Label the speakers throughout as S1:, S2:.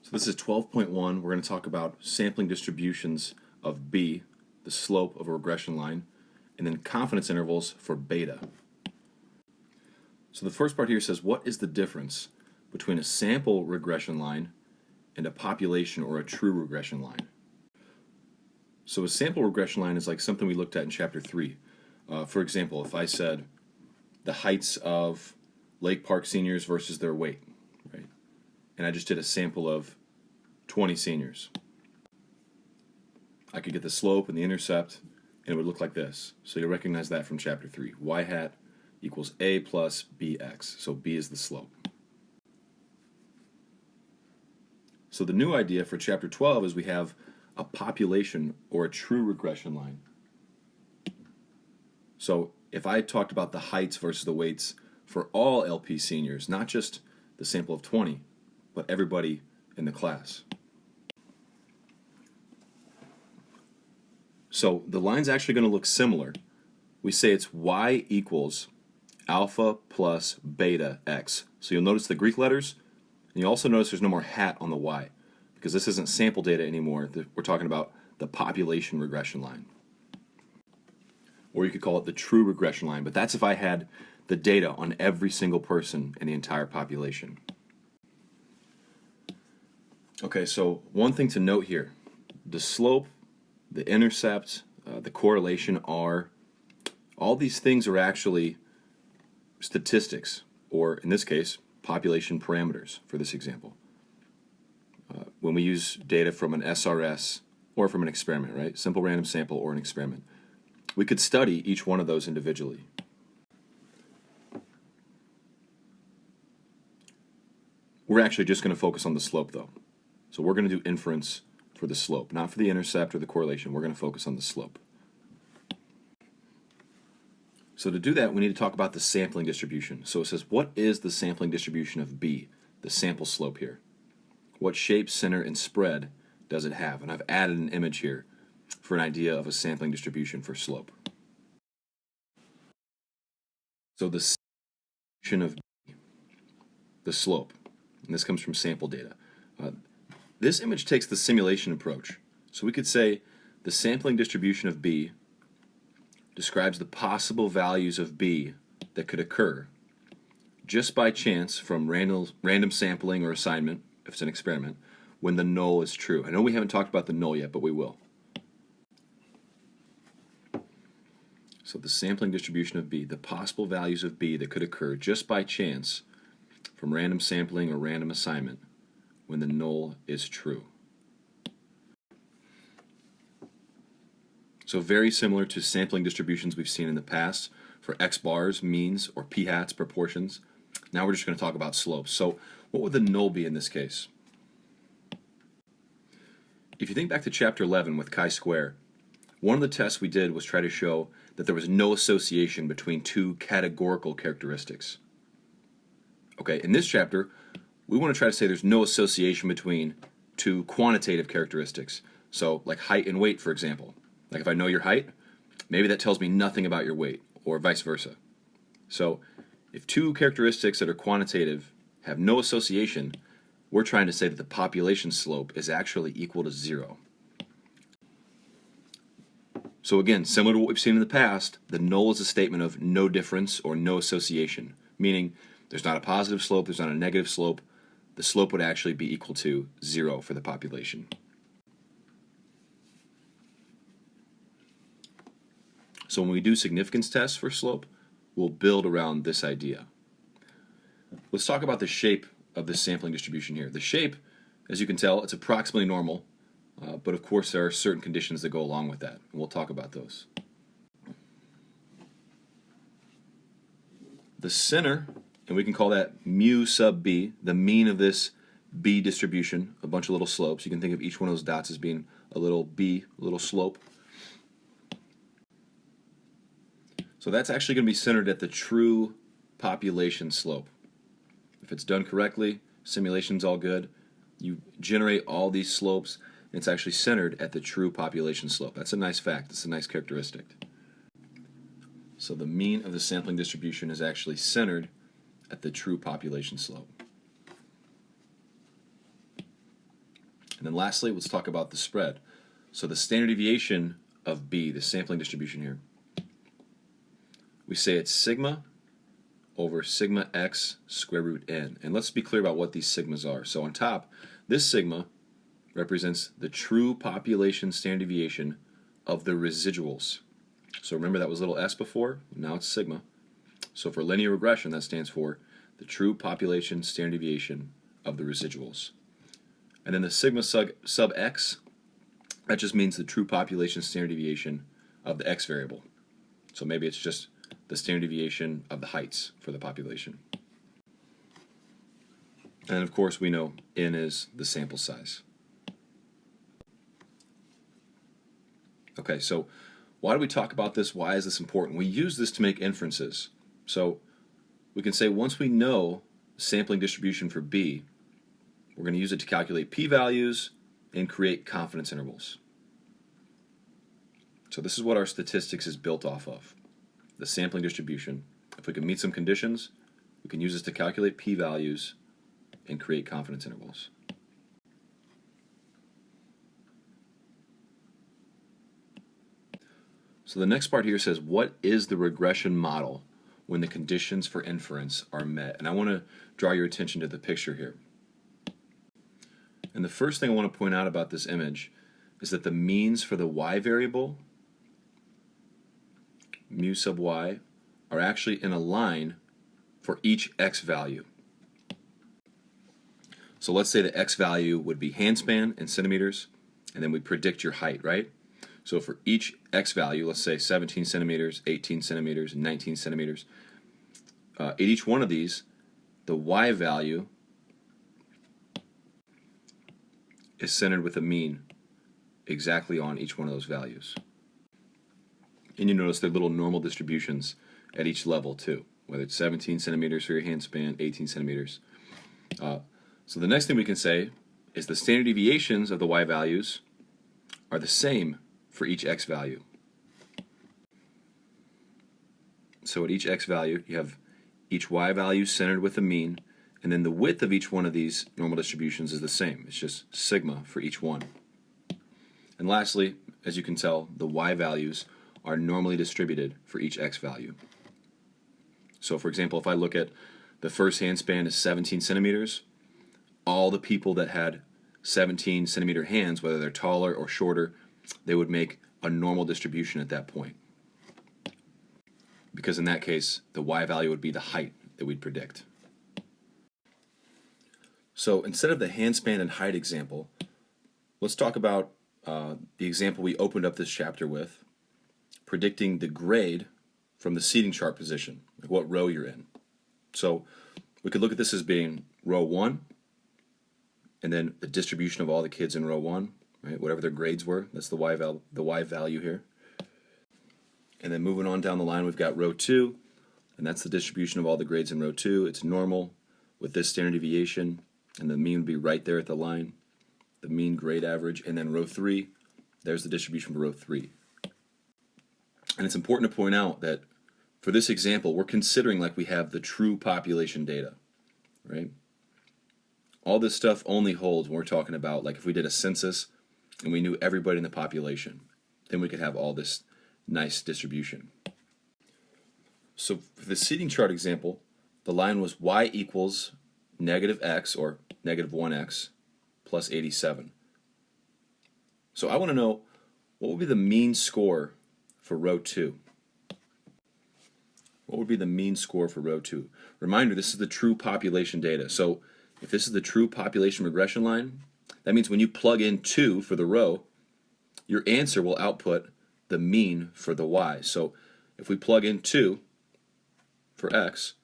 S1: So this is 12.1. We're going to talk about sampling distributions of B, the slope of a regression line, and then confidence intervals for beta. So the first part here says, what is the difference between a sample regression line and a population or a true regression line? So a sample regression line is like something we looked at in chapter 3. For example, if I said the heights of Lake Park seniors versus their weight, right? And I just did a sample of 20 seniors. I could get the slope and the intercept, and it would look like this. So you'll recognize that from chapter 3. Y hat equals A plus BX. So B is the slope. So the new idea for chapter 12 is we have a population or a true regression line. So if I talked about the heights versus the weights for all LP seniors, not just the sample of 20, but everybody in the class. So the line's actually going to look similar. We say it's y equals alpha plus beta x. So you'll notice the Greek letters, and you also notice there's no more hat on the y, because this isn't sample data anymore. We're talking about the population regression line. Or you could call it the true regression line, but that's if I had the data on every single person in the entire population. Okay, so one thing to note here, the slope, the intercept, the correlation R, all these things are actually statistics, or in this case, population parameters for this example. When we use data from an SRS or from an experiment, right? Simple random sample or an experiment, we could study each one of those individually. We're actually just going to focus on the slope though. So we're going to do inference for the slope, not for the intercept or the correlation. We're going to focus on the slope. So to do that, we need to talk about the sampling distribution. So it says, what is the sampling distribution of B, the sample slope here? What shape, center, and spread does it have? And I've added an image here for an idea of a sampling distribution for slope. So the distribution of B, the slope, and this comes from sample data. This image takes the simulation approach. So we could say the sampling distribution of B describes the possible values of B that could occur just by chance from random sampling or assignment, if it's an experiment, when the null is true. I know we haven't talked about the null yet, but we will. So the sampling distribution of B, the possible values of B that could occur just by chance from random sampling or random assignment when the null is true. So very similar to sampling distributions we've seen in the past for x bars, means, or p hats, proportions. Now we're just going to talk about slopes. So what would the null be in this case? If you think back to chapter 11 with chi-square, one of the tests we did was try to show that there was no association between two categorical characteristics. Okay, in this chapter, we want to try to say there's no association between two quantitative characteristics. So like height and weight, for example. Like if I know your height, maybe that tells me nothing about your weight, or vice versa. So if two characteristics that are quantitative have no association, we're trying to say that the population slope is actually equal to 0. So again, similar to what we've seen in the past, the null is a statement of no difference or no association, meaning there's not a positive slope, there's not a negative slope. The slope would actually be equal to 0 for the population. So when we do significance tests for slope, we'll build around this idea. Let's talk about the shape of this sampling distribution here. The shape, as you can tell, it's approximately normal, but of course there are certain conditions that go along with that, and we'll talk about those. The center, and we can call that mu sub b, the mean of this b distribution, a bunch of little slopes. You can think of each one of those dots as being a little b, a little slope. So that's actually going to be centered at the true population slope. If it's done correctly, simulation's all good, you generate all these slopes, and it's actually centered at the true population slope. That's a nice fact. That's a nice characteristic. So the mean of the sampling distribution is actually centered at the true population slope. And then lastly, let's talk about the spread. So the standard deviation of B, the sampling distribution here, we say it's sigma over sigma x square root n. And let's be clear about what these sigmas are. So on top, this sigma represents the true population standard deviation of the residuals. So remember that was little s before, now it's sigma. So for linear regression, that stands for the true population standard deviation of the residuals. And then the sigma sub x, that just means the true population standard deviation of the x variable. So maybe it's just the standard deviation of the heights for the population. And of course we know n is the sample size. Okay, so why do we talk about this? Why is this important? We use this to make inferences. So we can say once we know sampling distribution for B, we're going to use it to calculate p-values and create confidence intervals. So this is what our statistics is built off of, the sampling distribution. If we can meet some conditions, we can use this to calculate p-values and create confidence intervals. So the next part here says, what is the regression model when the conditions for inference are met? And I want to draw your attention to the picture here. And the first thing I want to point out about this image is that the means for the y variable, mu sub y, are actually in a line for each x value. So let's say the x value would be handspan in centimeters, and then we predict your height, right? So for each x value, let's say 17 centimeters, 18 centimeters, and 19 centimeters, at each one of these, the y value is centered with a mean exactly on each one of those values. And you notice they're little normal distributions at each level too, whether it's 17 centimeters for your handspan, 18 centimeters. So the next thing we can say is the standard deviations of the y values are the same for each x value. So at each x value, you have each y value centered with a mean, and then the width of each one of these normal distributions is the same. It's just sigma for each one. And lastly, as you can tell, the y values are normally distributed for each x value. So for example, if I look at the first handspan is 17 centimeters, all the people that had 17 centimeter hands, whether they're taller or shorter, they would make a normal distribution at that point. Because in that case, the y value would be the height that we'd predict. So instead of the handspan and height example, let's talk about the example we opened up this chapter with, predicting the grade from the seating chart position, like what row you're in. So we could look at this as being row 1, and then the distribution of all the kids in row 1, right? Whatever their grades were, that's the y value here. And then moving on down the line, we've got row 2, and that's the distribution of all the grades in row 2. It's normal with this standard deviation, and the mean would be right there at the line, the mean grade average. And then row 3, there's the distribution for row 3. And it's important to point out that for this example, we're considering like we have the true population data, right? All this stuff only holds when we're talking about like if we did a census and we knew everybody in the population, then we could have all this nice distribution. So for the seating chart example, the line was y equals negative x, or negative 1x, plus 87. So I want to know what would be the mean score for row 2. What would be the mean score for row 2? Reminder, this is the true population data. So if this is the true population regression line, that means when you plug in 2 for the row, your answer will output the mean for the y. So if we plug in 2 for x,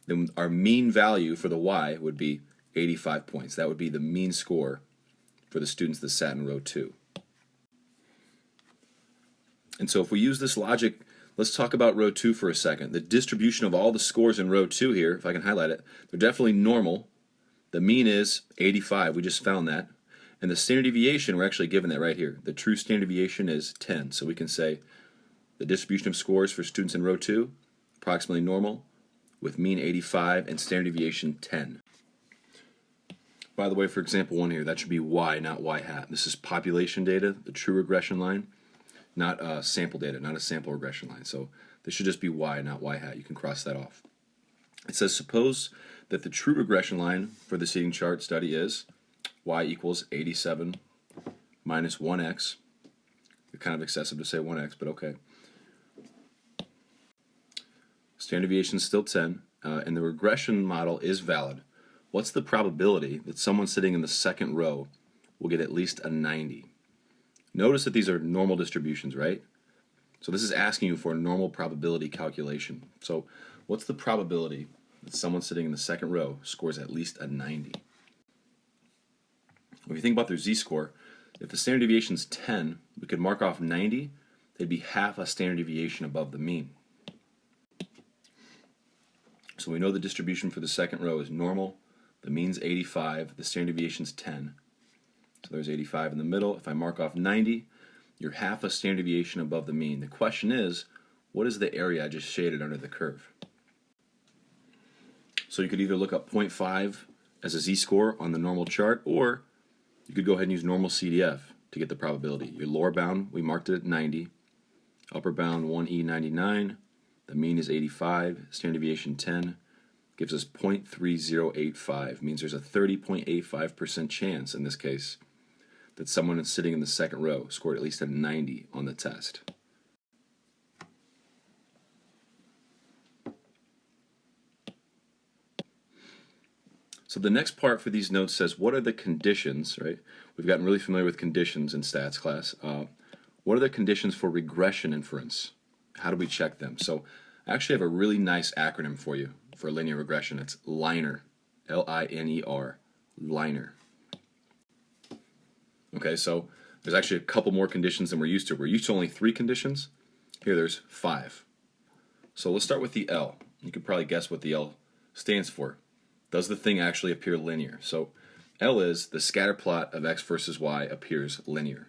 S1: then our mean value for the y would be 85 points. That would be the mean score for the students that sat in row 2. And so if we use this logic, let's talk about row 2 for a second. The distribution of all the scores in row 2 here, if I can highlight it, they're definitely normal. The mean is 85. We just found that. And the standard deviation, we're actually given that right here. The true standard deviation is 10. So we can say the distribution of scores for students in row 2, approximately normal, with mean 85 and standard deviation 10. By the way, for example 1 here, that should be y, not y hat. This is population data, the true regression line, not sample data, not a sample regression line. So this should just be y, not y hat. You can cross that off. It says, suppose that the true regression line for the seating chart study is y equals 87 minus 1x. It's kind of excessive to say 1x, but okay. Standard deviation is still 10, and the regression model is valid. What's the probability that someone sitting in the second row will get at least a 90? Notice that these are normal distributions, right? So this is asking you for a normal probability calculation. So what's the probability that someone sitting in the second row scores at least a 90? If you think about their z-score, if the standard deviation is 10, we could mark off 90. They'd be half a standard deviation above the mean. So we know the distribution for the second row is normal. The mean's 85. The standard deviation is 10. So there's 85 in the middle. If I mark off 90, you're half a standard deviation above the mean. The question is, what is the area I just shaded under the curve? So you could either look up 0.5 as a z-score on the normal chart, or you could go ahead and use normal CDF to get the probability. Your lower bound, we marked it at 90. Upper bound, 1E99. The mean is 85. Standard deviation 10. Gives us 0.3085. Means there's a 30.85% chance in this case that someone that's sitting in the second row scored at least a 90 on the test. So the next part for these notes says, what are the conditions, right? We've gotten really familiar with conditions in stats class. What are the conditions for regression inference? How do we check them? So I actually have a really nice acronym for you for linear regression. It's LINER, L-I-N-E-R, LINER. Okay, so there's actually a couple more conditions than we're used to. We're used to only 3 conditions. Here there's 5. So let's start with the L. You could probably guess what the L stands for. Does the thing actually appear linear? So L is the scatter plot of x versus y appears linear.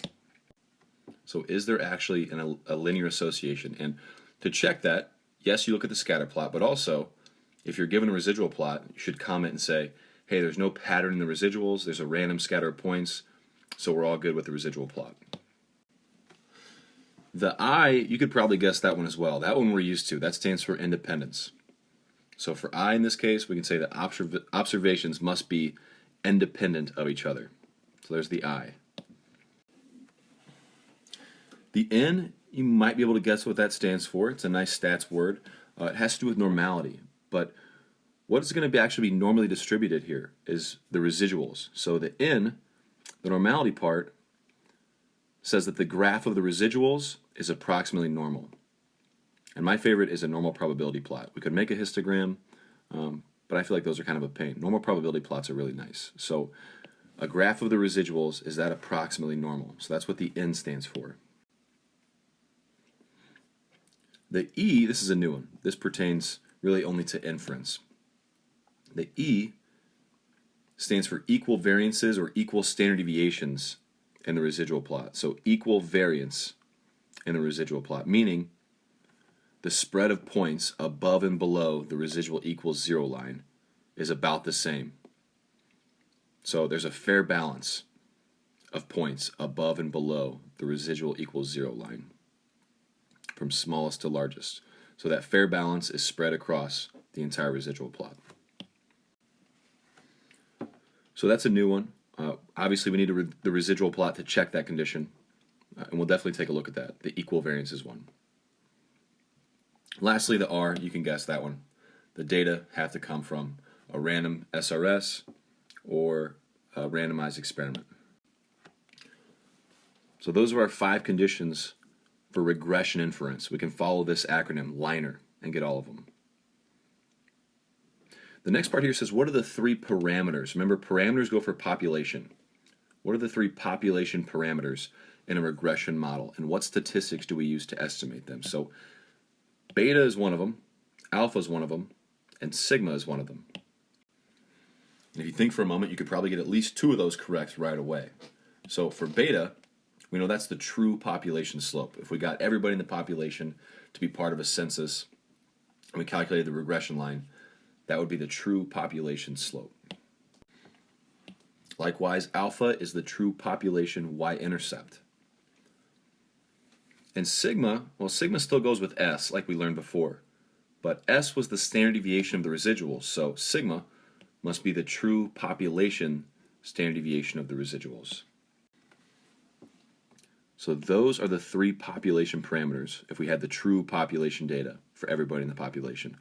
S1: So is there actually a linear association? And to check that, yes, you look at the scatter plot, but also if you're given a residual plot, you should comment and say, hey, there's no pattern in the residuals, there's a random scatter of points, so we're all good with the residual plot. The I, you could probably guess that one as well. That one we're used to. That stands for independence. So for I in this case, we can say that observations must be independent of each other. So there's the I. The N, you might be able to guess what that stands for. It's a nice stats word. It has to do with normality. But what is going to actually be normally distributed here is the residuals. So the N, the normality part, says that the graph of the residuals is approximately normal. And my favorite is a normal probability plot. We could make a histogram, but I feel like those are kind of a pain. Normal probability plots are really nice. So a graph of the residuals, is that approximately normal? So that's what the N stands for. The E, this is a new one. This pertains really only to inference. The E stands for equal variances or equal standard deviations in the residual plot. So equal variance in the residual plot, meaning the spread of points above and below the residual equals 0 line is about the same. So there's a fair balance of points above and below the residual equals 0 line from smallest to largest. So that fair balance is spread across the entire residual plot. So that's a new one. Obviously we need the residual plot to check that condition, and we'll definitely take a look at that. The equal variance is one. Lastly, the R, you can guess that one. The data have to come from a random SRS or a randomized experiment. So those are our 5 conditions for regression inference. We can follow this acronym, LINER, and get all of them. The next part here says, what are the 3 parameters? Remember, parameters go for population. What are the 3 population parameters in a regression model, and what statistics do we use to estimate them? So beta is one of them, alpha is one of them, and sigma is one of them. And if you think for a moment, you could probably get at least 2 of those correct right away. So for beta, we know that's the true population slope. If we got everybody in the population to be part of a census, and we calculated the regression line, that would be the true population slope. Likewise, alpha is the true population y-intercept. And sigma, well, sigma still goes with S like we learned before, but S was the standard deviation of the residuals, so sigma must be the true population standard deviation of the residuals. So those are the three population parameters if we had the true population data for everybody in the population.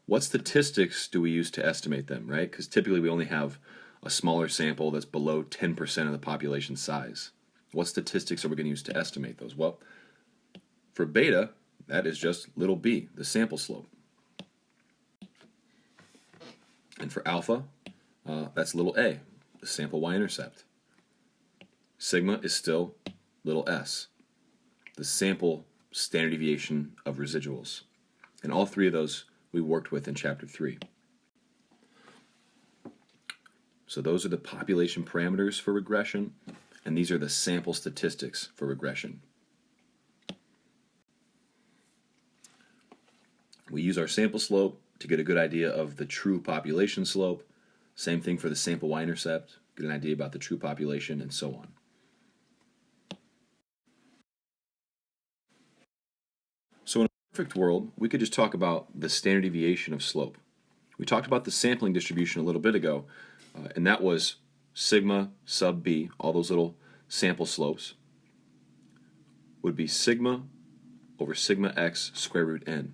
S1: What statistics do we use to estimate them, right? Because typically we only have a smaller sample that's below 10% of the population size. What statistics are we going to use to estimate those? Well, for beta, that is just little b, the sample slope. And for alpha, that's little a, the sample y-intercept. Sigma is still little s, the sample standard deviation of residuals. And all three of those we worked with in Chapter 3. So those are the population parameters for regression, and these are the sample statistics for regression. We use our sample slope to get a good idea of the true population slope. Same thing for the sample y-intercept, get an idea about the true population, and so on. So in a perfect world, we could just talk about the standard deviation of slope. We talked about the sampling distribution a little bit ago, and that was sigma sub b, all those little sample slopes, would be sigma over sigma x square root n.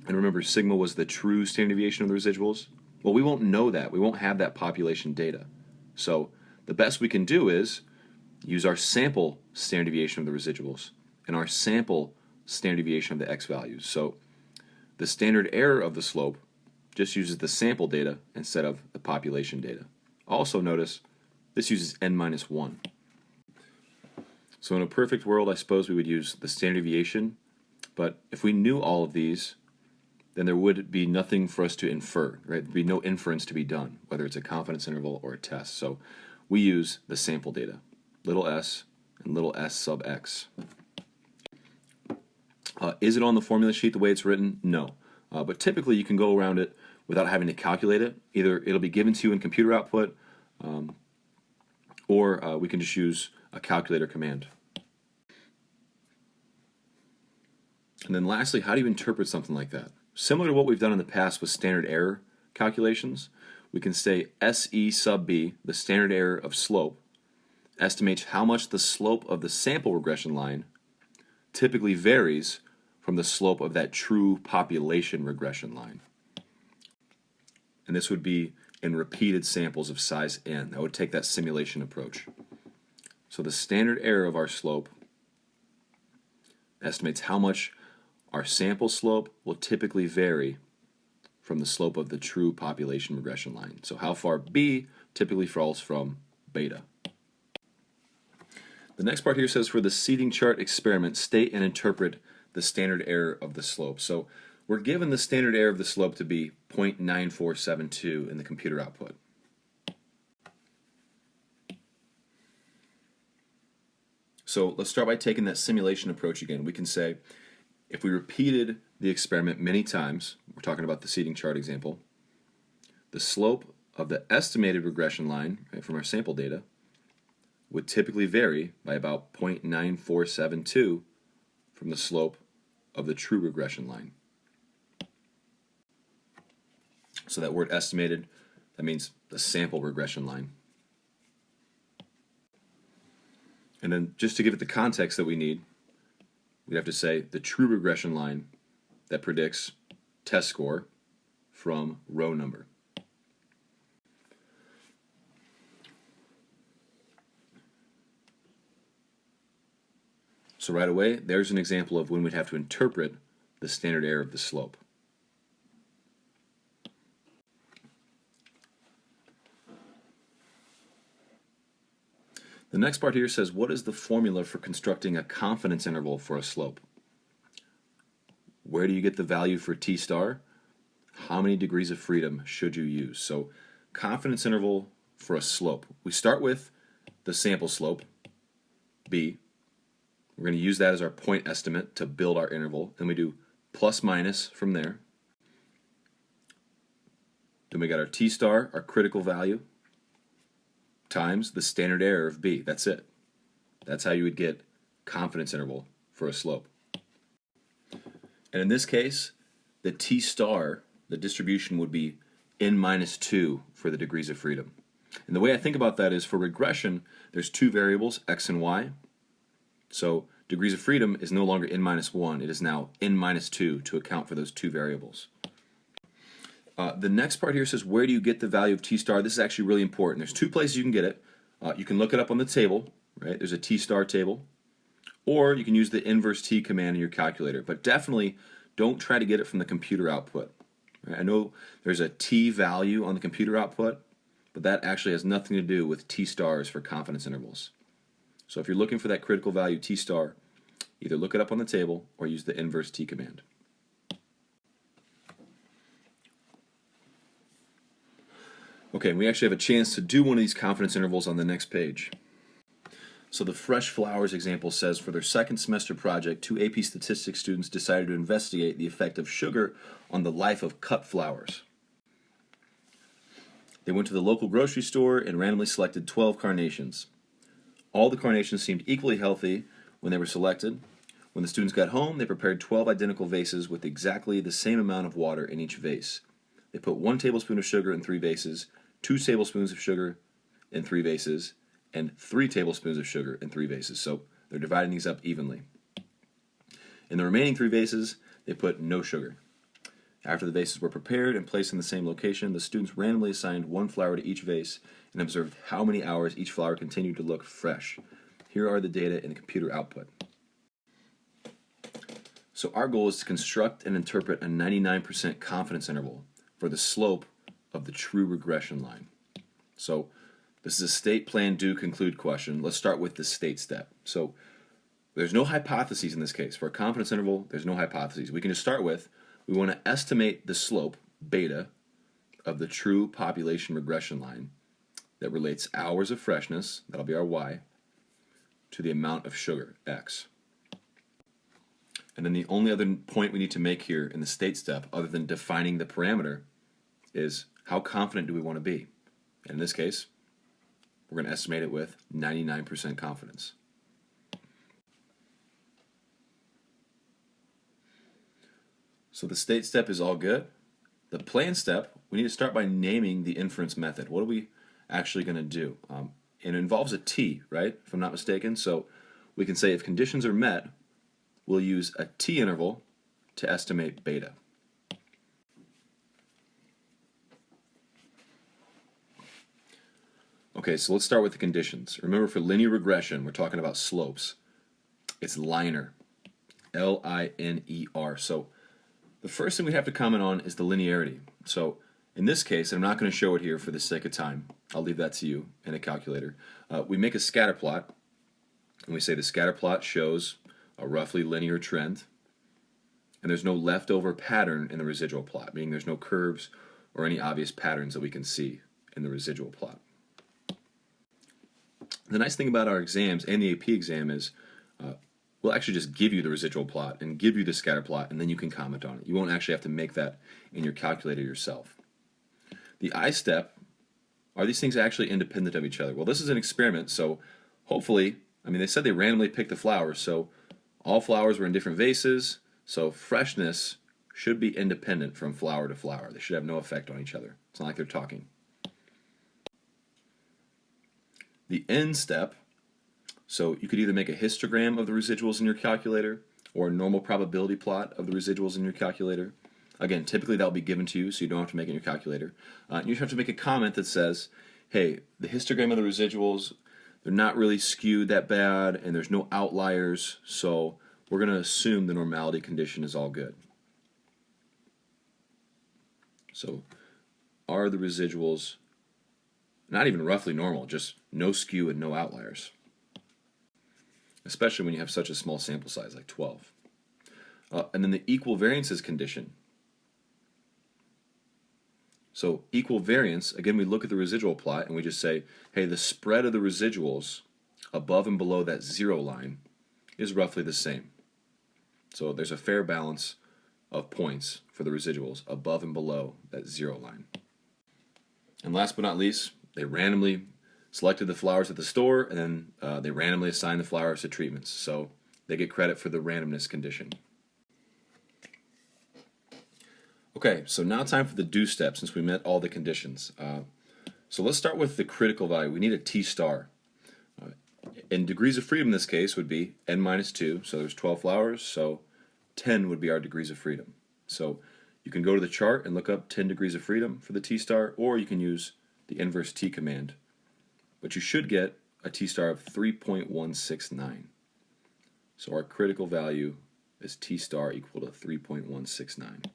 S1: And remember, sigma was the true standard deviation of the residuals. Well, we won't know that. We won't have that population data. So the best we can do is use our sample standard deviation of the residuals and our sample standard deviation of the x values. So the standard error of the slope just uses the sample data instead of the population data. Also notice this uses n minus 1. So in a perfect world, I suppose we would use the standard deviation, but if we knew all of these, then there would be nothing for us to infer, right? There'd be no inference to be done, whether it's a confidence interval or a test. So we use the sample data, little s and little s sub x. Is it on the formula sheet the way it's written? No. But typically you can go around it without having to calculate it. Either it'll be given to you in computer output, or we can just use a calculator command. And then lastly, how do you interpret something like that? Similar to what we've done in the past with standard error calculations, we can say SE sub b, the standard error of slope, estimates how much the slope of the sample regression line typically varies from the slope of that true population regression line. And this would be in repeated samples of size n. That would take that simulation approach. So the standard error of our slope estimates how much our sample slope will typically vary from the slope of the true population regression line. So how far b typically falls from beta. The next part here says for the seeding chart experiment, state and interpret the standard error of the slope. So we're given the standard error of the slope to be 0.9472 in the computer output. So let's start by taking that simulation approach again. We can say if we repeated the experiment many times, we're talking about the seeding chart example, the slope of the estimated regression line, right, from our sample data would typically vary by about 0.9472 from the slope of the true regression line. So that word estimated, that means the sample regression line. And then just to give it the context that we need, we'd have to say the true regression line that predicts test score from row number. So right away, there's an example of when we'd have to interpret the standard error of the slope. The next part here says, what is the formula for constructing a confidence interval for a slope? Where do you get the value for t star? How many degrees of freedom should you use? So confidence interval for a slope. We start with the sample slope, b. We're going to use that as our point estimate to build our interval. Then we do plus minus from there. Then we got our t star, our critical value, times the standard error of b. That's it. That's how you would get confidence interval for a slope. And in this case, the t star, the distribution would be n minus 2 for the degrees of freedom. And the way I think about that is for regression, there's two variables, x and y. So degrees of freedom is no longer n minus 1, it is now n minus 2 to account for those two variables. The next part here says, where do you get the value of t star? This is actually really important. There's two places you can get it. You can look it up on the table, right? There's a t star table. Or you can use the inverse t command in your calculator. But definitely don't try to get it from the computer output. Right? I know there's a t value on the computer output, but that actually has nothing to do with t stars for confidence intervals. So if you're looking for that critical value t star, either look it up on the table or use the inverse t command. Okay, we actually have a chance to do one of these confidence intervals on the next page. So the fresh flowers example says, for their second semester project, 2 AP statistics students decided to investigate the effect of sugar on the life of cut flowers. They went to the local grocery store and randomly selected 12 carnations. All the carnations seemed equally healthy when they were selected. When the students got home, they prepared 12 identical vases with exactly the same amount of water in each vase. They put 1 tablespoon of sugar in 3 vases, 2 tablespoons of sugar in 3 vases, and 3 tablespoons of sugar in 3 vases. So they're dividing these up evenly. In the remaining 3 vases, they put no sugar. After the vases were prepared and placed in the same location, the students randomly assigned 1 flower to each vase and observed how many hours each flower continued to look fresh. Here are the data in the computer output. So our goal is to construct and interpret a 99% confidence interval for the slope of the true regression line. So this is a state, plan, do, conclude question. Let's start with the state step. So there's no hypotheses in this case. For a confidence interval, there's no hypotheses. We can just start with, we want to estimate the slope, beta, of the true population regression line that relates hours of freshness, that'll be our y, to the amount of sugar, x. And then the only other point we need to make here in the state step, other than defining the parameter, is how confident do we want to be? And in this case, we're going to estimate it with 99% confidence. So the state step is all good. The plan step, we need to start by naming the inference method. What are we actually going to do? It involves a t, right, if I'm not mistaken. So we can say if conditions are met, we'll use a t interval to estimate beta. Okay, so let's start with the conditions. Remember, for linear regression, we're talking about slopes. It's linear, L-I-N-E-R. So the first thing we have to comment on is the linearity. So in this case, and I'm not going to show it here for the sake of time, I'll leave that to you in a calculator. We make a scatter plot, and we say the scatter plot shows a roughly linear trend, and there's no leftover pattern in the residual plot, meaning there's no curves or any obvious patterns that we can see in the residual plot. The nice thing about our exams and the AP exam is we'll actually just give you the residual plot and give you the scatter plot, and then you can comment on it. You won't actually have to make that in your calculator yourself. The I step, are these things actually independent of each other? Well, this is an experiment, so hopefully, I mean, they said they randomly picked the flowers, so all flowers were in different vases, so freshness should be independent from flower to flower. They should have no effect on each other. It's not like they're talking. The end step, so you could either make a histogram of the residuals in your calculator or a normal probability plot of the residuals in your calculator. Again, typically that will be given to you, so you don't have to make it in your calculator. You have to make a comment that says, hey, the histogram of the residuals, they're not really skewed that bad, and there's no outliers, so we're going to assume the normality condition is all good. So are the residuals not even roughly normal, just no skew and no outliers? Especially when you have such a small sample size, like 12. And then the equal variances condition. So equal variance, again, we look at the residual plot and we just say, hey, the spread of the residuals above and below that 0 line is roughly the same. So there's a fair balance of points for the residuals above and below that 0 line. And last but not least, they randomly selected the flowers at the store, and then they randomly assign the flowers to treatments. So they get credit for the randomness condition. Okay, so now time for the do step since we met all the conditions. So let's start with the critical value. We need a T star. And degrees of freedom in this case would be n minus 2, so there's 12 flowers, so 10 would be our degrees of freedom. So you can go to the chart and look up 10 degrees of freedom for the T star, or you can use the inverse T command. But you should get a T star of 3.169. So our critical value is T star equal to 3.169.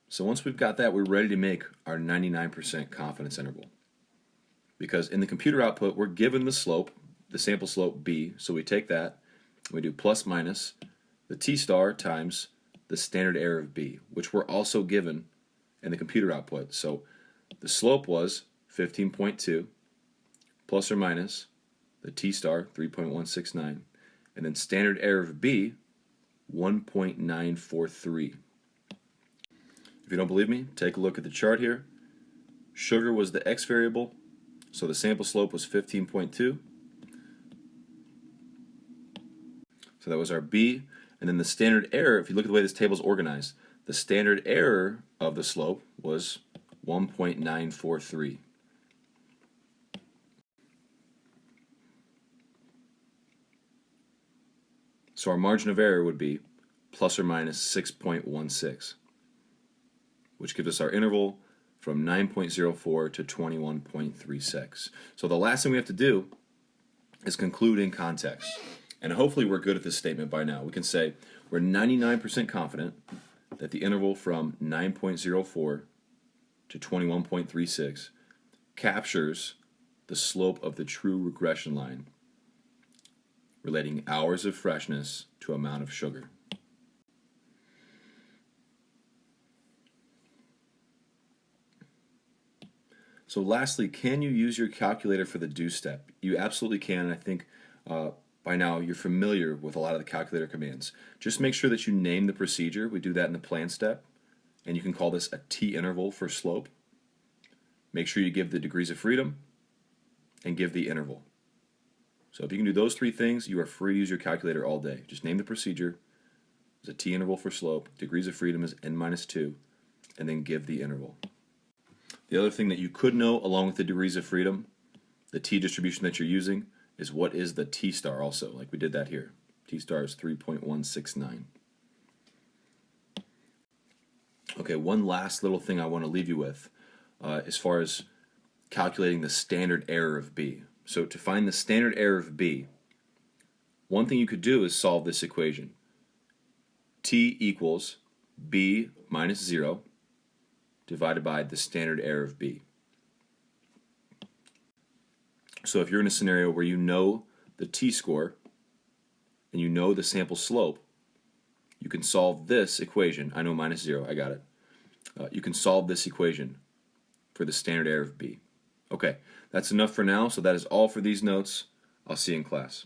S1: So once we've got that, we're ready to make our 99% confidence interval. Because in the computer output, we're given the slope, the sample slope b, so we take that, and we do plus minus the T star times the standard error of b, which we're also given in the computer output. So the slope was 15.2 plus or minus the T star, 3.169, and then standard error of b, 1.943. If you don't believe me, take a look at the chart here. Sugar was the x variable, so the sample slope was 15.2. So that was our b, and then the standard error, if you look at the way this table is organized, the standard error of the slope was 1.943. So our margin of error would be plus or minus 6.16, which gives us our interval from 9.04 to 21.36. So the last thing we have to do is conclude in context. And hopefully we're good at this statement by now. We can say we're 99% confident that the interval from 9.04 to 21.36 captures the slope of the true regression line relating hours of freshness to amount of sugar. So lastly, can you use your calculator for the do step? You absolutely can, and I think by now you're familiar with a lot of the calculator commands. Just make sure that you name the procedure. We do that in the plan step, and you can call this a T interval for slope. Make sure you give the degrees of freedom and give the interval. So if you can do those three things, you are free to use your calculator all day. Just name the procedure. It's a T interval for slope. Degrees of freedom is n minus 2, and then give the interval. The other thing that you could know along with the degrees of freedom, the T distribution that you're using, is what is the T star also, like we did that here. T star is 3.169. Okay, one last little thing I want to leave you with as far as calculating the standard error of B. So to find the standard error of B, one thing you could do is solve this equation. T equals B minus 0 divided by the standard error of B. So if you're in a scenario where you know the t-score and you know the sample slope, you can solve this equation. I know minus 0, I got it. You can solve this equation for the standard error of B. Okay, that's enough for now, so that is all for these notes. I'll see you in class.